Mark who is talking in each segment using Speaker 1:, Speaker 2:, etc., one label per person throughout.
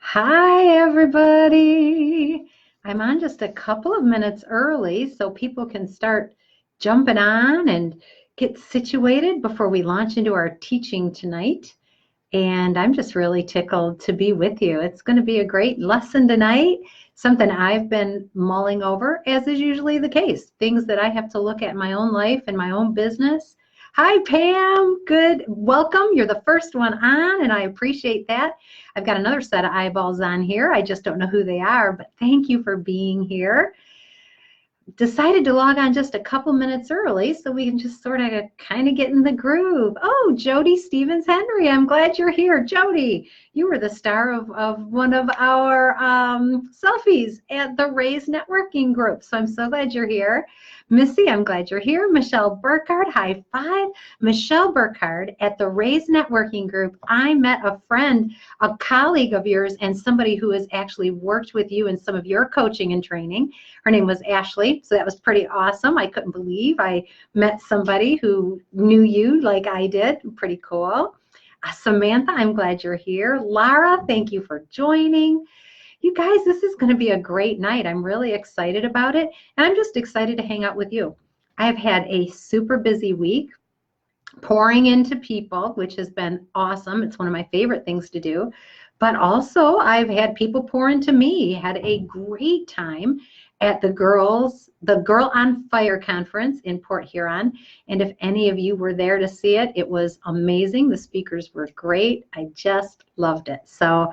Speaker 1: Hi, everybody. I'm on just a couple of minutes early so people can start jumping on and get situated before we launch into our teaching tonight. And I'm just really tickled to be with you. It's going to be a great lesson tonight, something I've been mulling over, as is usually the case, things that I have to look at in my own life and my own business. Hi, Pam. Good. Welcome. You're the first one on, and I appreciate that. I've got another set of eyeballs on here. I just don't know who they are, but thank you for being here. Decided to log on just a couple minutes early so we can just sort of kind of get in the groove. Oh, Jody Stevens Henry, I'm glad you're here. Jody, you were the star of one of our selfies at the Raise Networking Group, so I'm so glad you're here. Missy, I'm glad you're here. Michelle Burkhardt, high five. Michelle Burkhardt at the Raise Networking Group. I met a friend, a colleague of yours, and somebody who has actually worked with you in some of your coaching and training. Her name was Ashley, so that was pretty awesome. I couldn't believe I met somebody who knew you like I did. Pretty cool. Samantha, I'm glad you're here. Lara, thank you for joining. You guys, this is going to be a great night. I'm really excited about it, and I'm just excited to hang out with you. I've had a super busy week pouring into people, which has been awesome. It's one of my favorite things to do. But also, I've had people pour into me. Had a great time at the Girl on Fire conference in Port Huron. And if any of you were there to see it, it was amazing. The speakers were great. I just loved it. So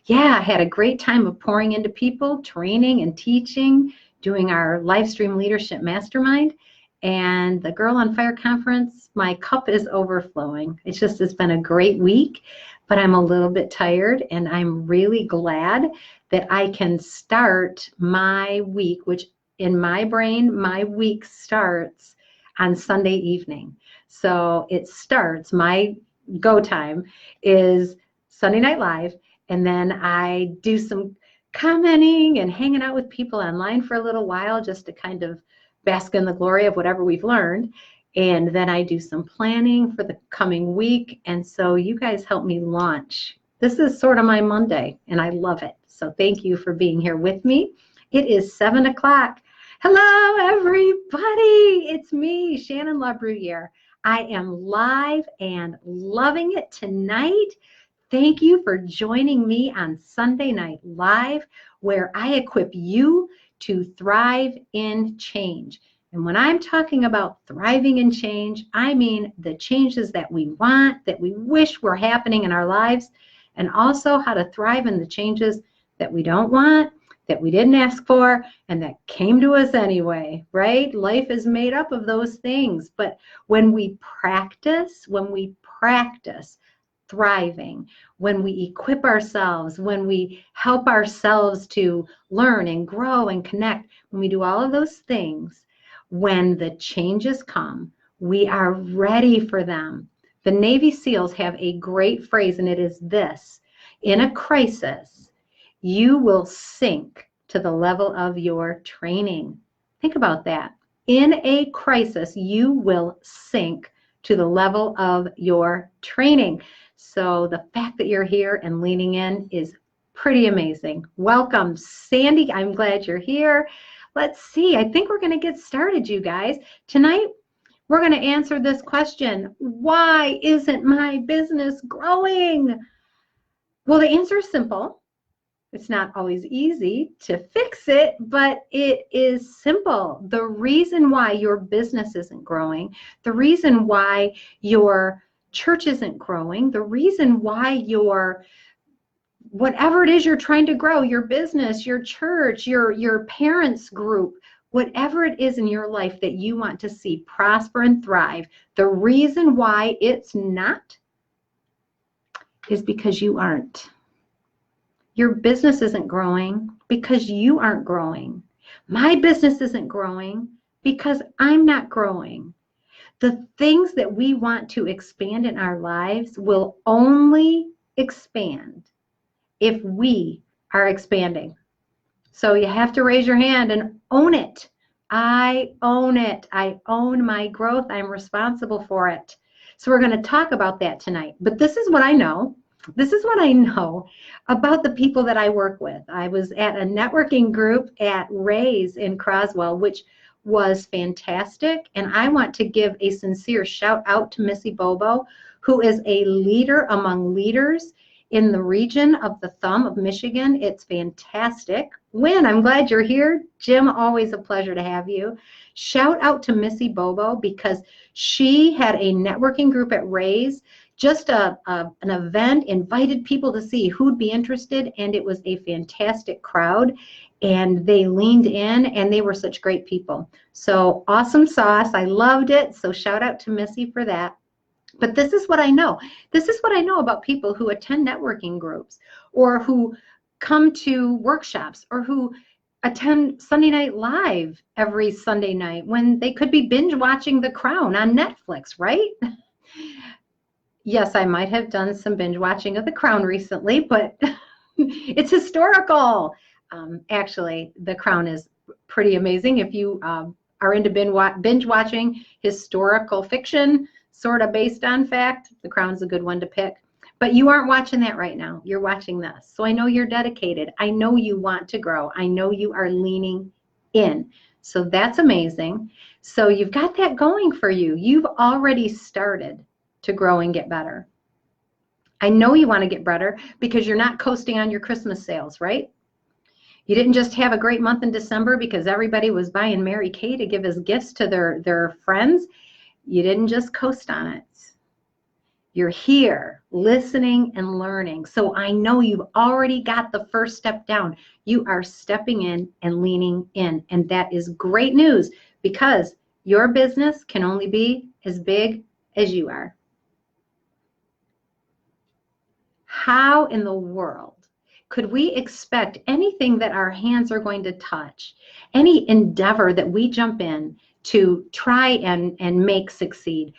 Speaker 1: yeah, I had a great time of pouring into people, training and teaching, doing our live stream leadership mastermind. And the Girl on Fire conference, my cup is overflowing. It's been a great week, but I'm a little bit tired, and I'm really glad that I can start my week, which in my brain, my week starts on Sunday evening. So it starts, my go time is Sunday Night Live, and then I do some commenting and hanging out with people online for a little while just to kind of bask in the glory of whatever we've learned. And then I do some planning for the coming week. And so you guys help me launch. This is sort of my Monday, and I love it. So thank you for being here with me. It is 7 o'clock. Hello, everybody. It's me, Shannon LaBruyere. I am live and loving it tonight. Thank you for joining me on Sunday Night Live, where I equip you to thrive in change. And when I'm talking about thriving in change, I mean the changes that we want, that we wish were happening in our lives, and also how to thrive in the changes that we don't want, that we didn't ask for, and that came to us anyway, right? Life is made up of those things. But when we practice thriving, when we equip ourselves, when we help ourselves to learn and grow and connect, when we do all of those things, when the changes come, we are ready for them. The Navy SEALs have a great phrase, and it is this: in a crisis, you will sink to the level of your training. Think about that. In a crisis, you will sink to the level of your training. So the fact that you're here and leaning in is pretty amazing. Welcome, Sandy. I'm glad you're here. Let's see. I think we're going to get started, you guys. Tonight, we're going to answer this question: why isn't my business growing? Well, the answer is simple. It's not always easy to fix it, but it is simple. The reason why your business isn't growing, the reason why your church isn't growing, the reason why your whatever it is you're trying to grow, your business, your church, your parents group, whatever it is in your life that you want to see prosper and thrive, the reason why it's not is because you aren't. Your business isn't growing because you aren't growing. My business isn't growing because I'm not growing. The things that we want to expand in our lives will only expand if we are expanding. So you have to raise your hand and own it. I own it. I own my growth. I'm responsible for it. So we're going to talk about that tonight. But this is what I know. This is what I know about the people that I work with. I was at a networking group at Ray's in Croswell, which was fantastic. And I want to give a sincere shout out to Missy Bobo, who is a leader among leaders in the region of the Thumb of Michigan. It's fantastic. Wynn, I'm glad you're here. Jim, always a pleasure to have you. Shout out to Missy Bobo because she had a networking group at Ray's, just an event, invited people to see who'd be interested, and it was a fantastic crowd, and they leaned in, and they were such great people. So awesome sauce. I loved it. So shout out to Missy for that. But this is what I know. This is what I know about people who attend networking groups or who come to workshops or who attend Sunday Night Live every Sunday night when they could be binge watching The Crown on Netflix, right? Yes, I might have done some binge watching of The Crown recently, but it's historical. Actually, The Crown is pretty amazing. If you are into binge watching historical fiction, sort of based on fact, The Crown's a good one to pick. But you aren't watching that right now. You're watching this. So I know you're dedicated. I know you want to grow. I know you are leaning in. So that's amazing. So you've got that going for you. You've already started to grow and get better. I know you want to get better because you're not coasting on your Christmas sales, right? You didn't just have a great month in December because everybody was buying Mary Kay to give as gifts to their friends. You didn't just coast on it. You're here listening and learning. So I know you've already got the first step down. You are stepping in and leaning in. And that is great news because your business can only be as big as you are. How in the world could we expect anything that our hands are going to touch, any endeavor that we jump in to try and make succeed?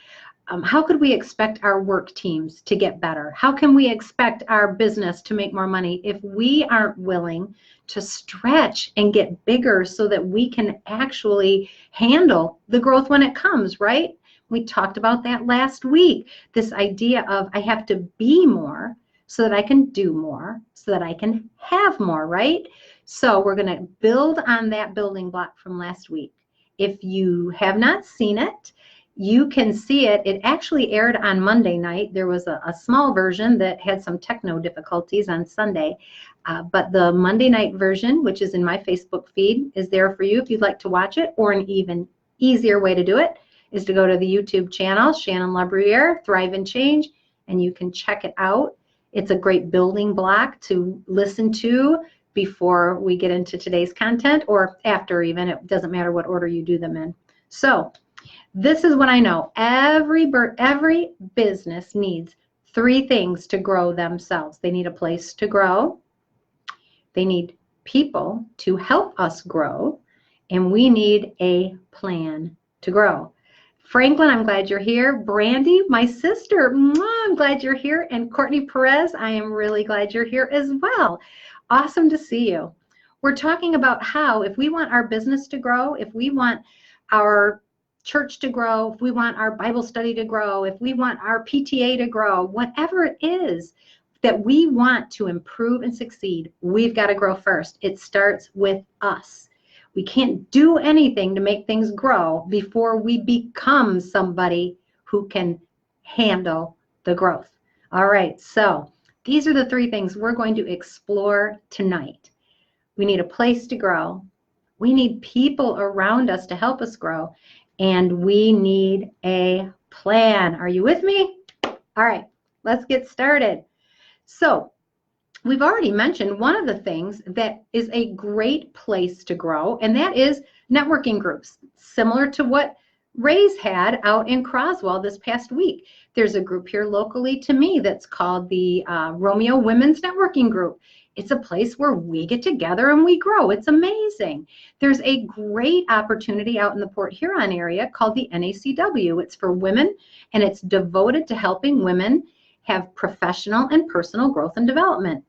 Speaker 1: How could we expect our work teams to get better? How can we expect our business to make more money if we aren't willing to stretch and get bigger so that we can actually handle the growth when it comes, right? We talked about that last week, this idea of I have to be more so that I can do more, so that I can have more, right? So we're going to build on that building block from last week. If you have not seen it, you can see it. It actually aired on Monday night. There was a small version that had some techno difficulties on Sunday, but the Monday night version, which is in my Facebook feed, is there for you if you'd like to watch it, or an even easier way to do it is to go to the YouTube channel, Shannon LaBruyere, Thrive and Change, and you can check it out. It's a great building block to listen to before we get into today's content, or after even. It doesn't matter what order you do them in. So this is what I know. Every business needs 3 things to grow themselves. They need a place to grow. They need people to help us grow. And we need a plan to grow. Franklin, I'm glad you're here. Brandy, my sister, I'm glad you're here. And Courtney Perez, I am really glad you're here as well. Awesome to see you. We're talking about how if we want our business to grow, if we want our church to grow, if we want our Bible study to grow, if we want our PTA to grow, whatever it is that we want to improve and succeed, we've got to grow first. It starts with us. We can't do anything to make things grow before we become somebody who can handle the growth. All right, so these are the 3 things we're going to explore tonight. We need a place to grow. We need people around us to help us grow. And we need a plan. Are you with me? All right, let's get started. So we've already mentioned one of the things that is a great place to grow, and that is networking groups, similar to what Ray's had out in Croswell this past week. There's a group here locally to me that's called the Romeo Women's Networking Group. It's a place where we get together and we grow. It's amazing. There's a great opportunity out in the Port Huron area called the NACW. It's for women, and it's devoted to helping women have professional and personal growth and development.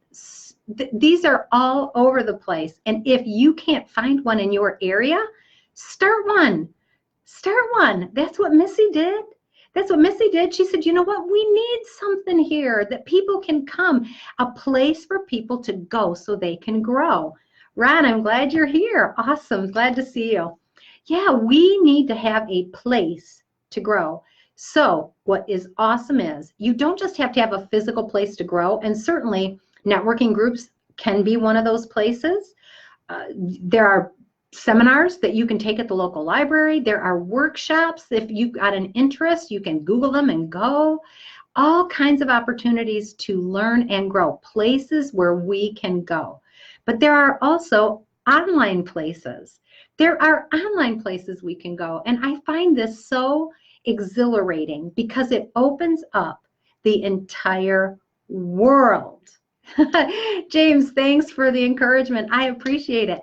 Speaker 1: These are all over the place. And if you can't find one in your area, start one. Start one. That's what Missy did. That's what Missy did. She said, you know what? We need something here that people can come, a place for people to go so they can grow. Ron, I'm glad you're here. Awesome. Glad to see you. Yeah, we need to have a place to grow. So what is awesome is you don't just have to have a physical place to grow, and certainly networking groups can be one of those places. There are seminars that you can take at the local library. There are workshops. If you've got an interest, you can Google them and go. All kinds of opportunities to learn and grow, places where we can go. But there are also online places. There are online places we can go. And I find this so exhilarating because it opens up the entire world. James, thanks for the encouragement. I appreciate it.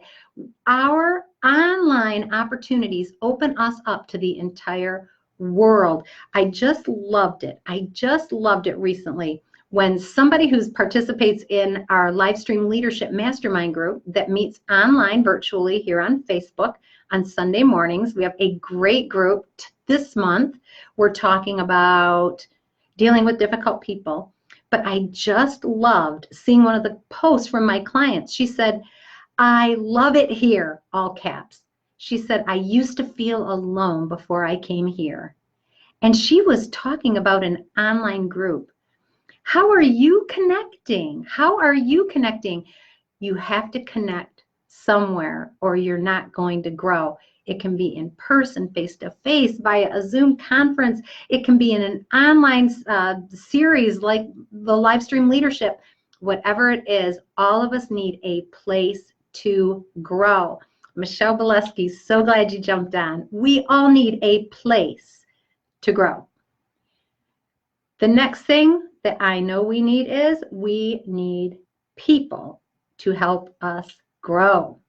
Speaker 1: Our online opportunities open us up to the entire world. I just loved it. I just loved it recently when somebody who participates in our live stream leadership mastermind group that meets online virtually here on Facebook on Sunday mornings. We have a great group this month. We're talking about dealing with difficult people. But I just loved seeing one of the posts from my clients. She said, I love it here, all caps. She said, I used to feel alone before I came here. And she was talking about an online group. How are you connecting? How are you connecting? You have to connect somewhere or you're not going to grow. It can be in person, face-to-face, via a Zoom conference. It can be in an online series like the live stream leadership. Whatever it is, all of us need a place to grow. Michelle Bolesky, so glad you jumped on. We all need a place to grow. The next thing that I know we need is we need people to help us grow.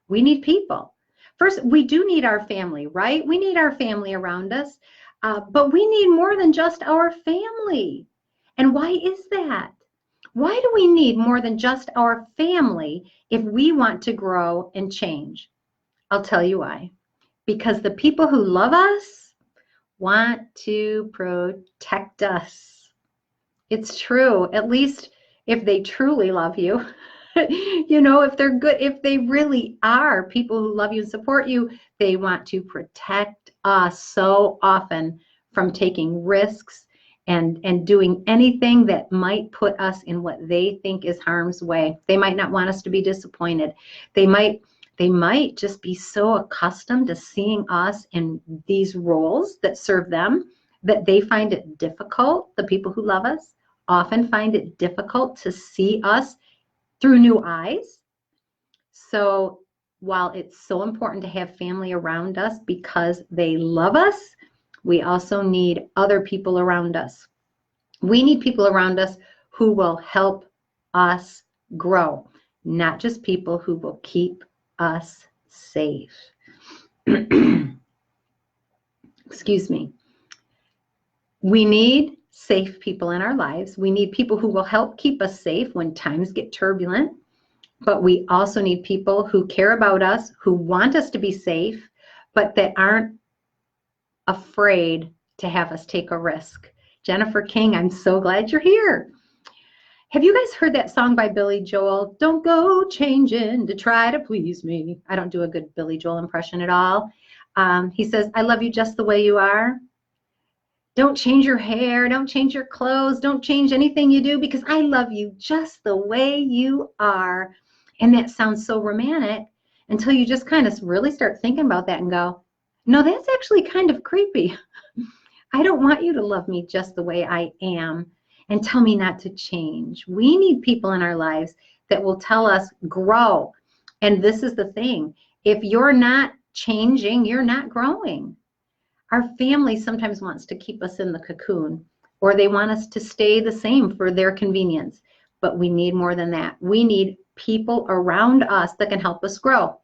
Speaker 1: We need people. First, we do need our family, right? We need our family around us, but we need more than just our family. And why is that? Why do we need more than just our family if we want to grow and change? I'll tell you why. Because the people who love us want to protect us. It's true, at least if they truly love you. You know, if they're good, if they really are people who love you and support you, they want to protect us so often from taking risks and doing anything that might put us in what they think is harm's way. They might not want us to be disappointed. They might just be so accustomed to seeing us in these roles that serve them that they find it difficult. The people who love us often find it difficult to see us through new eyes. So while it's so important to have family around us because they love us, we also need other people around us. We need people around us who will help us grow, not just people who will keep us safe. Excuse me. We need safe people in our lives. We need people who will help keep us safe when times get turbulent. But we also need people who care about us, who want us to be safe, but that aren't afraid to have us take a risk. Jennifer King, I'm so glad you're here. Have you guys heard that song by Billy Joel? Don't go changing to try to please me. I don't do a good Billy Joel impression at all. He says, I love you just the way you are. Don't change your hair. Don't change your clothes. Don't change anything you do because I love you just the way you are. And that sounds so romantic until you just kind of really start thinking about that and go, no, that's actually kind of creepy. I don't want you to love me just the way I am and tell me not to change. We need people in our lives that will tell us grow. And this is the thing. If you're not changing, you're not growing. Our family sometimes wants to keep us in the cocoon, or they want us to stay the same for their convenience. But we need more than that. We need people around us that can help us grow.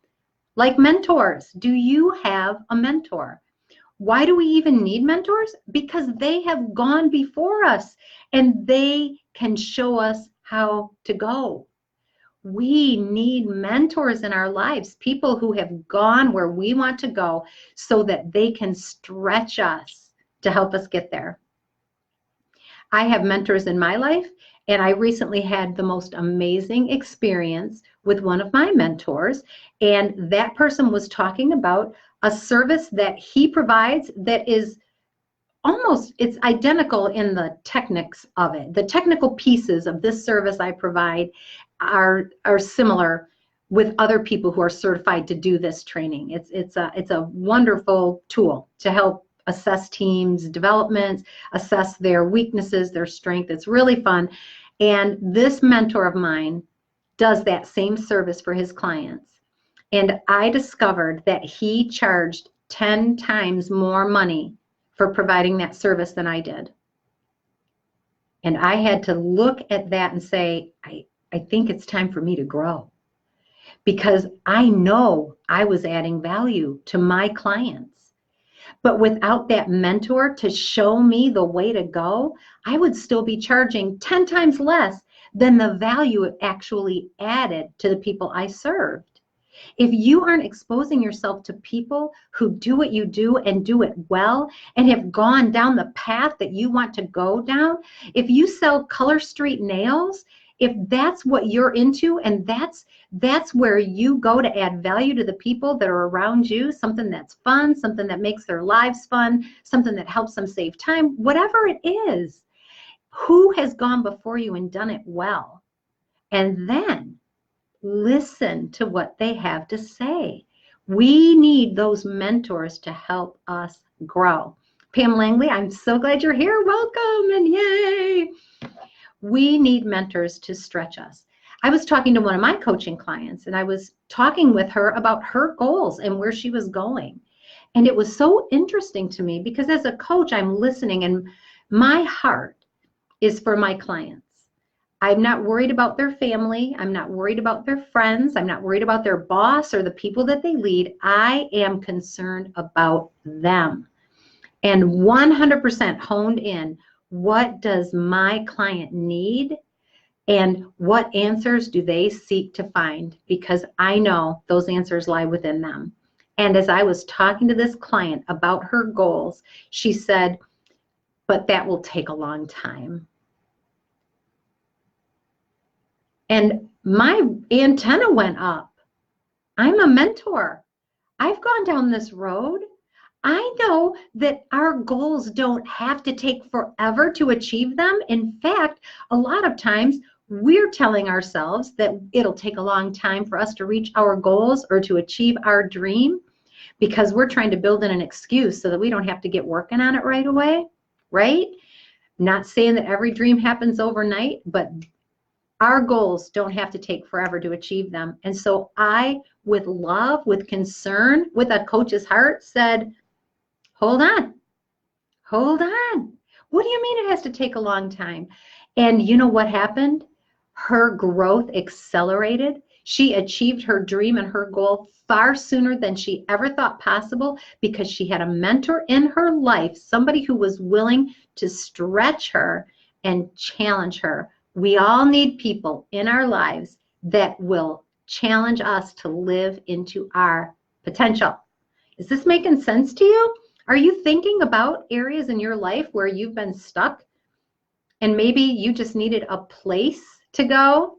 Speaker 1: Like mentors. Do you have a mentor? Why do we even need mentors? Because they have gone before us and they can show us how to go. We need mentors in our lives, people who have gone where we want to go so that they can stretch us to help us get there. I have mentors in my life, and I recently had the most amazing experience with one of my mentors, and that person was talking about a service that he provides that is almost, it's identical in the techniques of it. The technical pieces of this service I provide are similar with other people who are certified to do this training. It's a wonderful tool to help assess teams' developments, assess their weaknesses, their strength. It's really fun. And this mentor of mine does that same service for his clients. And I discovered that he charged 10 times more money for providing that service than I did. And I had to look at that and say, I think it's time for me to grow, because I know I was adding value to my clients. But without that mentor to show me the way to go, I would still be charging 10 times less than the value it actually added to the people I served. If you aren't exposing yourself to people who do what you do and do it well and have gone down the path that you want to go down, if you sell Color Street nails, if that's what you're into and that's where you go to add value to the people that are around you, something that's fun, something that makes their lives fun, something that helps them save time, whatever it is, who has gone before you and done it well? And then listen to what they have to say. We need those mentors to help us grow. Pam Langley, I'm so glad you're here. Welcome and yay. We need mentors to stretch us. I was talking to one of my coaching clients, and I was talking with her about her goals and where she was going. And it was so interesting to me because as a coach, I'm listening, and my heart is for my clients. I'm not worried about their family. I'm not worried about their friends. I'm not worried about their boss or the people that they lead. I am concerned about them. And 100% honed in, what does my client need and what answers do they seek to find? Because I know those answers lie within them. And as I was talking to this client about her goals, she said, but that will take a long time. And my antenna went up. I'm a mentor. I've gone down this road. I know that our goals don't have to take forever to achieve them. In fact, a lot of times we're telling ourselves that it'll take a long time for us to reach our goals or to achieve our dream because we're trying to build in an excuse so that we don't have to get working on it right away, right? Not saying that every dream happens overnight, but our goals don't have to take forever to achieve them. And so I, with love, with concern, with a coach's heart, said, hold on. What do you mean it has to take a long time? And you know what happened? Her growth accelerated. She achieved her dream and her goal far sooner than she ever thought possible because she had a mentor in her life, somebody who was willing to stretch her and challenge her. We all need people in our lives that will challenge us to live into our potential. Is this making sense to you? Are you thinking about areas in your life where you've been stuck and maybe you just needed a place to go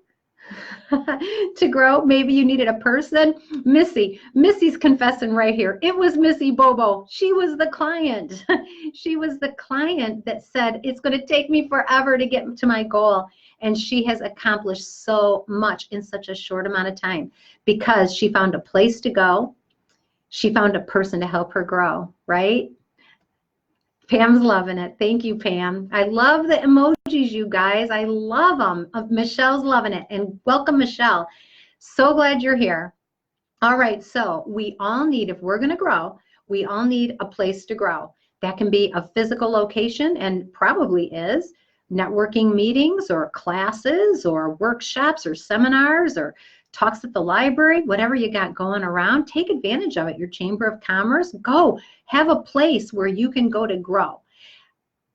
Speaker 1: to grow? Maybe you needed a person. Missy's confessing right here. It was Missy Bobo. She was the client. She was the client that said, it's going to take me forever to get to my goal. And she has accomplished so much in such a short amount of time because she found a place to go. She found a person to help her grow, right? Pam's loving it. Thank you, Pam. I love the emojis, you guys. I love them. Michelle's loving it. And welcome, Michelle. So glad you're here. All right, so we all need, if we're going to grow, we all need a place to grow. That can be a physical location, and probably is. Networking meetings or classes or workshops or seminars or talks at the library, whatever you got going around, take advantage of it. Your Chamber of Commerce, go have a place where you can go to grow.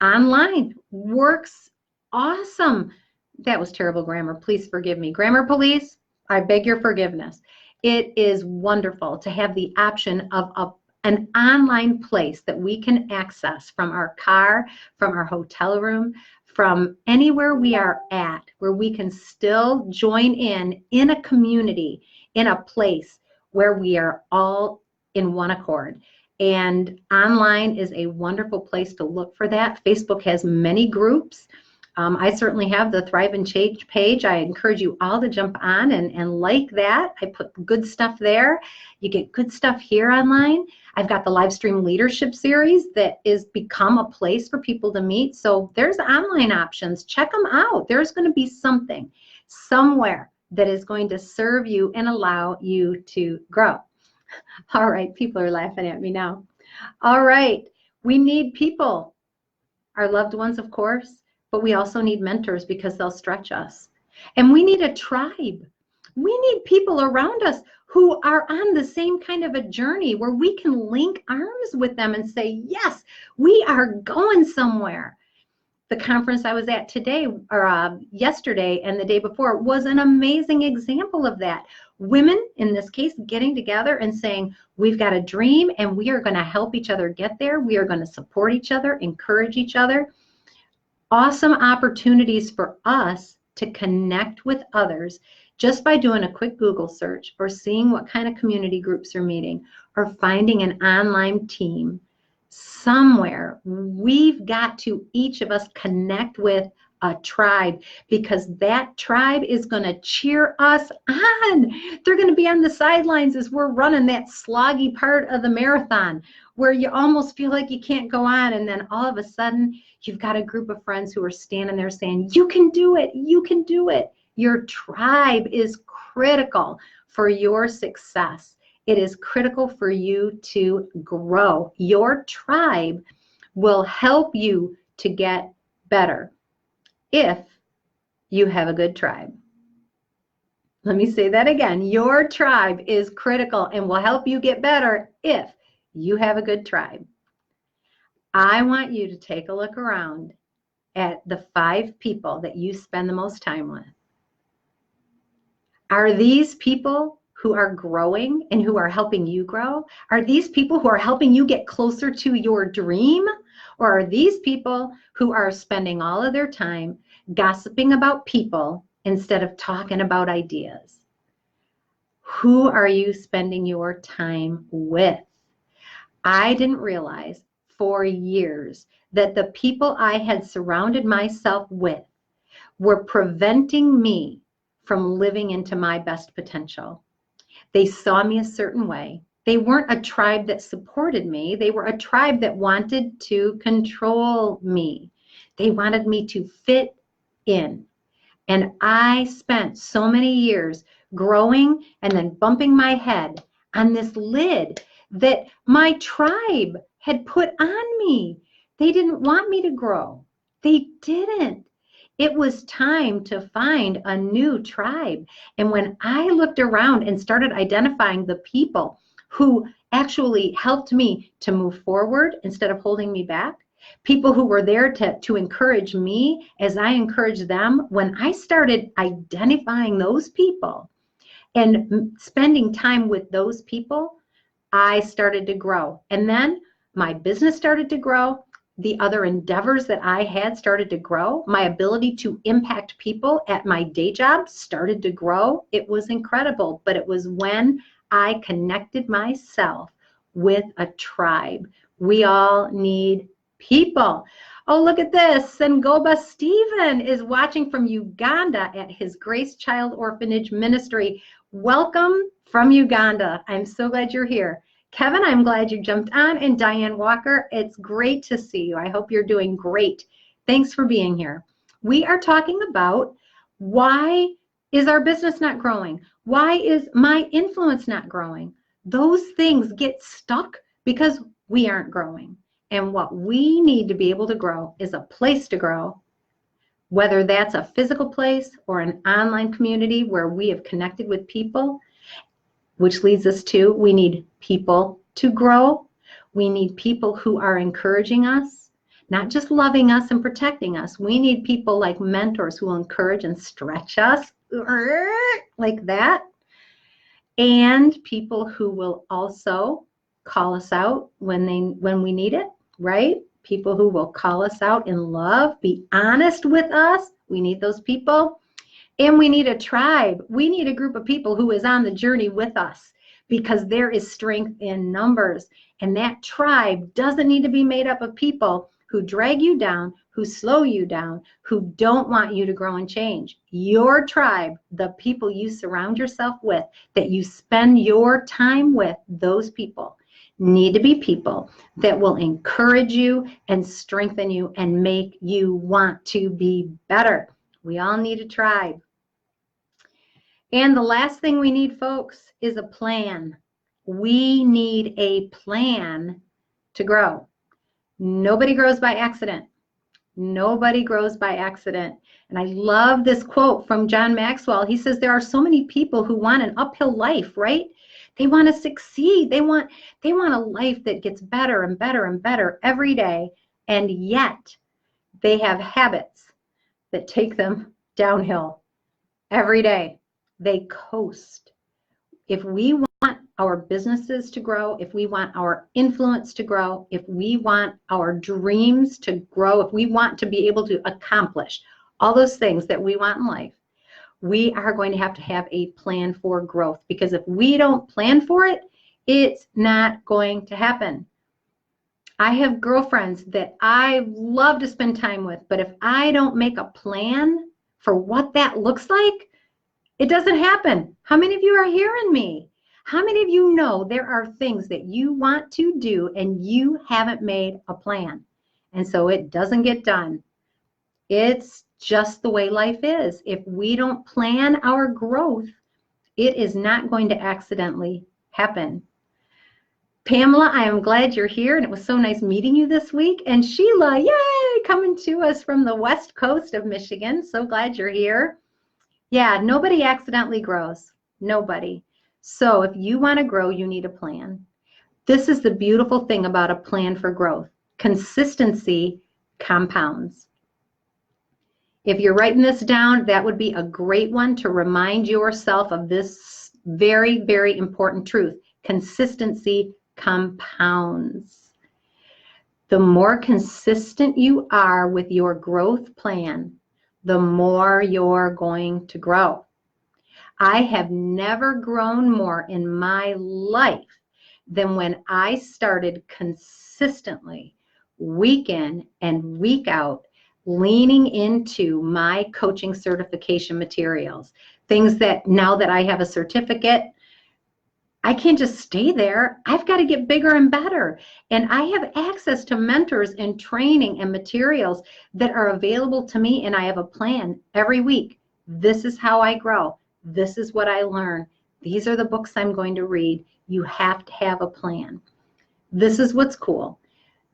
Speaker 1: Online works awesome. That was terrible grammar. Please forgive me. Grammar police, I beg your forgiveness. It is wonderful to have the option of an online place that we can access from our car, from our hotel room, from anywhere we are at, where we can still join in a community, in a place where we are all in one accord. And online is a wonderful place to look for that. Facebook has many groups. I certainly have the Thrive and Change page. I encourage you all to jump on and like that. I put good stuff there. You get good stuff here online. I've got the live stream leadership series that is become a place for people to meet. So there's online options. Check them out. There's going to be something somewhere that is going to serve you and allow you to grow. All right, people are laughing at me now. All right, we need people, our loved ones, of course, but we also need mentors because they'll stretch us. And we need a tribe. We need people around us who are on the same kind of a journey where we can link arms with them and say, yes, we are going somewhere. The conference I was at today, or yesterday and the day before, was an amazing example of that. Women, in this case, getting together and saying, we've got a dream and we are going to help each other get there. We are going to support each other, encourage each other. Awesome opportunities for us to connect with others just by doing a quick Google search or seeing what kind of community groups are meeting or finding an online team. Somewhere we've got to, each of us, connect with a tribe, because that tribe is going to cheer us on. They're going to be on the sidelines as we're running that sloggy part of the marathon where you almost feel like you can't go on, and then all of a sudden you've got a group of friends who are standing there saying, you can do it, you can do it. Your tribe is critical for your success. It is critical for you to grow. Your tribe will help you to get better if you have a good tribe. Let me say that again. Your tribe is critical and will help you get better if you have a good tribe. I want you to take a look around at the 5 people that you spend the most time with. Are these people who are growing and who are helping you grow? Are these people who are helping you get closer to your dream? Or are these people who are spending all of their time gossiping about people instead of talking about ideas? Who are you spending your time with? I didn't realize for years that the people I had surrounded myself with were preventing me from living into my best potential. They saw me a certain way. They weren't a tribe that supported me. They were a tribe that wanted to control me. They wanted me to fit in. And I spent so many years growing and then bumping my head on this lid that my tribe had put on me. They didn't want me to grow. They didn't. It was time to find a new tribe. And when I looked around and started identifying the people who actually helped me to move forward instead of holding me back, people who were there to encourage me as I encouraged them, when I started identifying those people and spending time with those people, I started to grow. And then my business started to grow. The other endeavors that I had started to grow. My ability to impact people at my day job started to grow. It was incredible, but it was when I connected myself with a tribe. We all need people. Oh, look at this. Sengoba Stephen is watching from Uganda at his Grace Child Orphanage Ministry. Welcome from Uganda. I'm so glad you're here. Kevin, I'm glad you jumped on, and Diane Walker, it's great to see you. I hope you're doing great. Thanks for being here. We are talking about why is our business not growing? Why is my influence not growing? Those things get stuck because we aren't growing. And what we need to be able to grow is a place to grow, whether that's a physical place or an online community where we have connected with people. Which leads us to, we need people to grow. We need people who are encouraging us, not just loving us and protecting us. We need people like mentors who will encourage and stretch us like that. And people who will also call us out when we need it, right? People who will call us out in love, be honest with us. We need those people. And we need a tribe. We need a group of people who is on the journey with us, because there is strength in numbers. And that tribe doesn't need to be made up of people who drag you down, who slow you down, who don't want you to grow and change. Your tribe, the people you surround yourself with, that you spend your time with, those people need to be people that will encourage you and strengthen you and make you want to be better. We all need a tribe. And the last thing we need, folks, is a plan. We need a plan to grow. Nobody grows by accident. Nobody grows by accident. And I love this quote from John Maxwell. He says, there are so many people who want an uphill life, right? They want to succeed. They want a life that gets better and better and better every day. And yet they have habits that take them downhill every day. They coast. If we want our businesses to grow, if we want our influence to grow, if we want our dreams to grow, if we want to be able to accomplish all those things that we want in life, we are going to have a plan for growth. Because if we don't plan for it, it's not going to happen. I have girlfriends that I love to spend time with, but if I don't make a plan for what that looks like, it doesn't happen. How many of you are hearing me? How many of you know there are things that you want to do and you haven't made a plan? And so it doesn't get done. It's just the way life is. If we don't plan our growth, it is not going to accidentally happen. Pamela, I am glad you're here, and it was so nice meeting you this week. And Sheila, yay, coming to us from the west coast of Michigan. So glad you're here. Yeah, nobody accidentally grows. Nobody. So if you want to grow, you need a plan. This is the beautiful thing about a plan for growth. Consistency compounds. If you're writing this down, that would be a great one to remind yourself of this very, very important truth. Consistency compounds. The more consistent you are with your growth plan, the more you're going to grow. I have never grown more in my life than when I started consistently, week in and week out, leaning into my coaching certification materials. Things that now that I have a certificate, I can't just stay there. I've got to get bigger and better. And I have access to mentors and training and materials that are available to me, and I have a plan every week. This is how I grow. This is what I learn. These are the books I'm going to read. You have to have a plan. This is what's cool.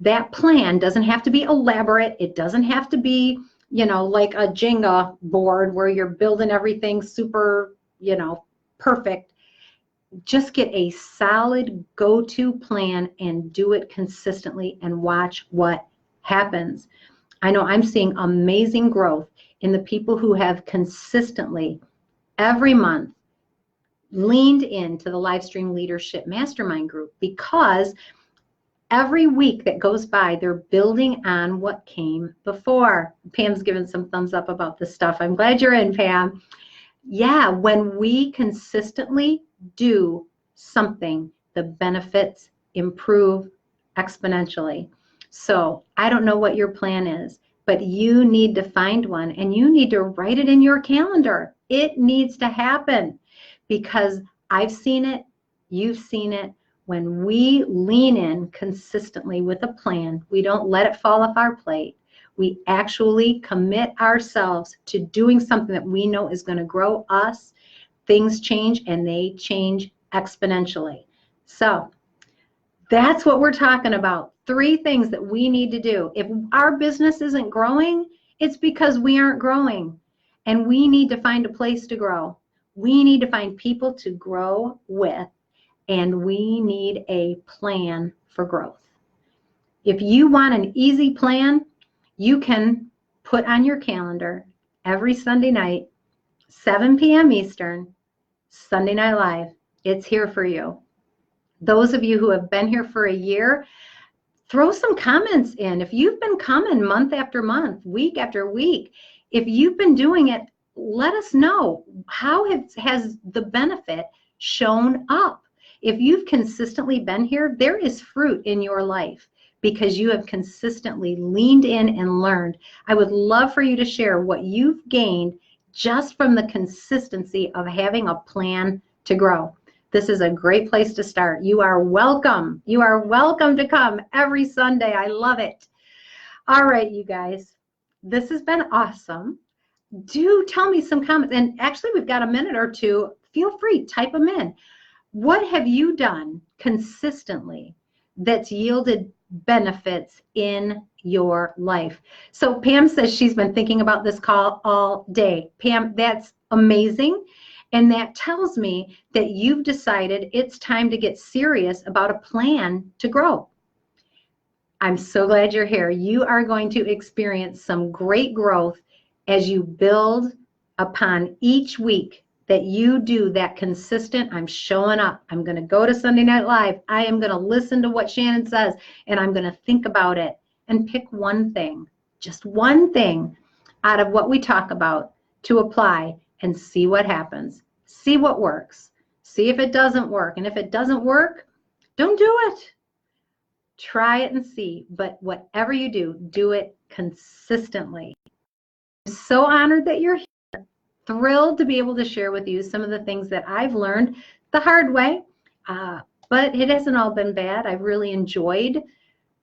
Speaker 1: That plan doesn't have to be elaborate. It doesn't have to be, like a Jenga board where you're building everything super, perfect. Just get a solid go-to plan and do it consistently and watch what happens. I know I'm seeing amazing growth in the people who have consistently every month leaned into the Livestream Leadership Mastermind group, because every week that goes by, they're building on what came before. Pam's giving some thumbs up about this stuff. I'm glad you're in, Pam. Yeah, when we consistently do something, the benefits improve exponentially. So I don't know what your plan is, but you need to find one, and you need to write it in your calendar. It needs to happen, because I've seen it, you've seen it. When we lean in consistently with a plan, we don't let it fall off our plate. We actually commit ourselves to doing something that we know is going to grow us. Things change, and they change exponentially. So that's what we're talking about. 3 things that we need to do. If our business isn't growing, it's because we aren't growing, and we need to find a place to grow. We need to find people to grow with, and we need a plan for growth. If you want an easy plan, you can put on your calendar every Sunday night, 7 p.m. Eastern, Sunday Night Live. It's here for you. Those of you who have been here for a year, throw some comments in. If you've been coming month after month, week after week, if you've been doing it, let us know. How has the benefit shown up? If you've consistently been here, there is fruit in your life because you have consistently leaned in and learned. I would love for you to share what you've gained just from the consistency of having a plan to grow. This is a great place to start. You are welcome. You are welcome to come every Sunday. I love it. All right, you guys, this has been awesome. Do tell me some comments. And actually, we've got a minute or two. Feel free, type them in. What have you done consistently that's yielded benefits in your life? So Pam says she's been thinking about this call all day. Pam, that's amazing. And that tells me that you've decided it's time to get serious about a plan to grow. I'm so glad you're here. You are going to experience some great growth as you build upon each week that you do that consistent. I'm showing up. I'm going to go to Sunday Night Live. I am going to listen to what Shannon says, and I'm going to think about it and pick one thing, just one thing out of what we talk about to apply and see what happens. See what works. See if it doesn't work. And if it doesn't work, don't do it. Try it and see. But whatever you do, do it consistently. I'm so honored that you're here. Thrilled to be able to share with you some of the things that I've learned the hard way. But it hasn't all been bad. I've really enjoyed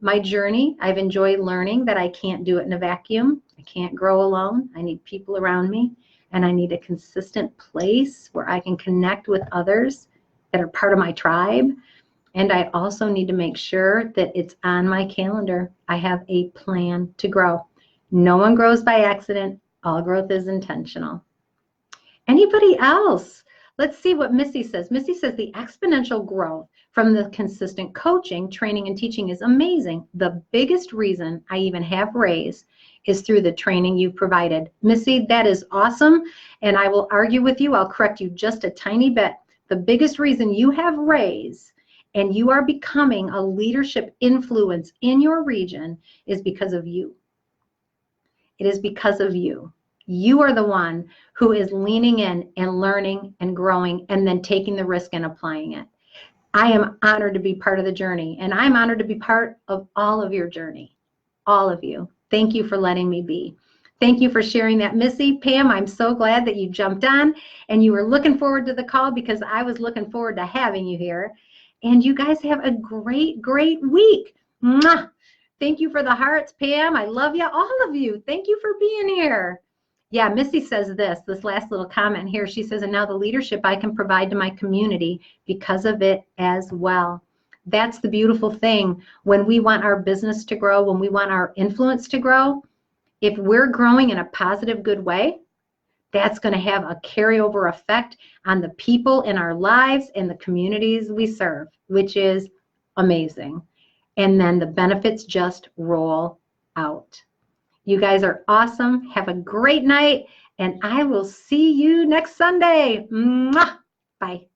Speaker 1: my journey. I've enjoyed learning that I can't do it in a vacuum. I can't grow alone. I need people around me. And I need a consistent place where I can connect with others that are part of my tribe. And I also need to make sure that it's on my calendar. I have a plan to grow. No one grows by accident. All growth is intentional. Anybody else? Let's see what Missy says. Missy says the exponential growth from the consistent coaching, training, and teaching is amazing. The biggest reason I even have Raise is through the training you provided. Missy, that is awesome. And I will argue with you. I'll correct you just a tiny bit. The biggest reason you have Raise and you are becoming a leadership influence in your region is because of you. It is because of you. You are the one who is leaning in and learning and growing and then taking the risk and applying it. I am honored to be part of the journey, and I'm honored to be part of all of your journey, all of you. Thank you for letting me be. Thank you for sharing that, Missy. Pam, I'm so glad that you jumped on and you were looking forward to the call because I was looking forward to having you here. And you guys have a great, great week. Mwah! Thank you for the hearts, Pam. I love you, all of you. Thank you for being here. Yeah, Missy says this last little comment here. She says, and now the leadership I can provide to my community because of it as well. That's the beautiful thing. When we want our business to grow, when we want our influence to grow, if we're growing in a positive, good way, that's going to have a carryover effect on the people in our lives and the communities we serve, which is amazing. And then the benefits just roll out. You guys are awesome. Have a great night, and I will see you next Sunday. Mwah! Bye.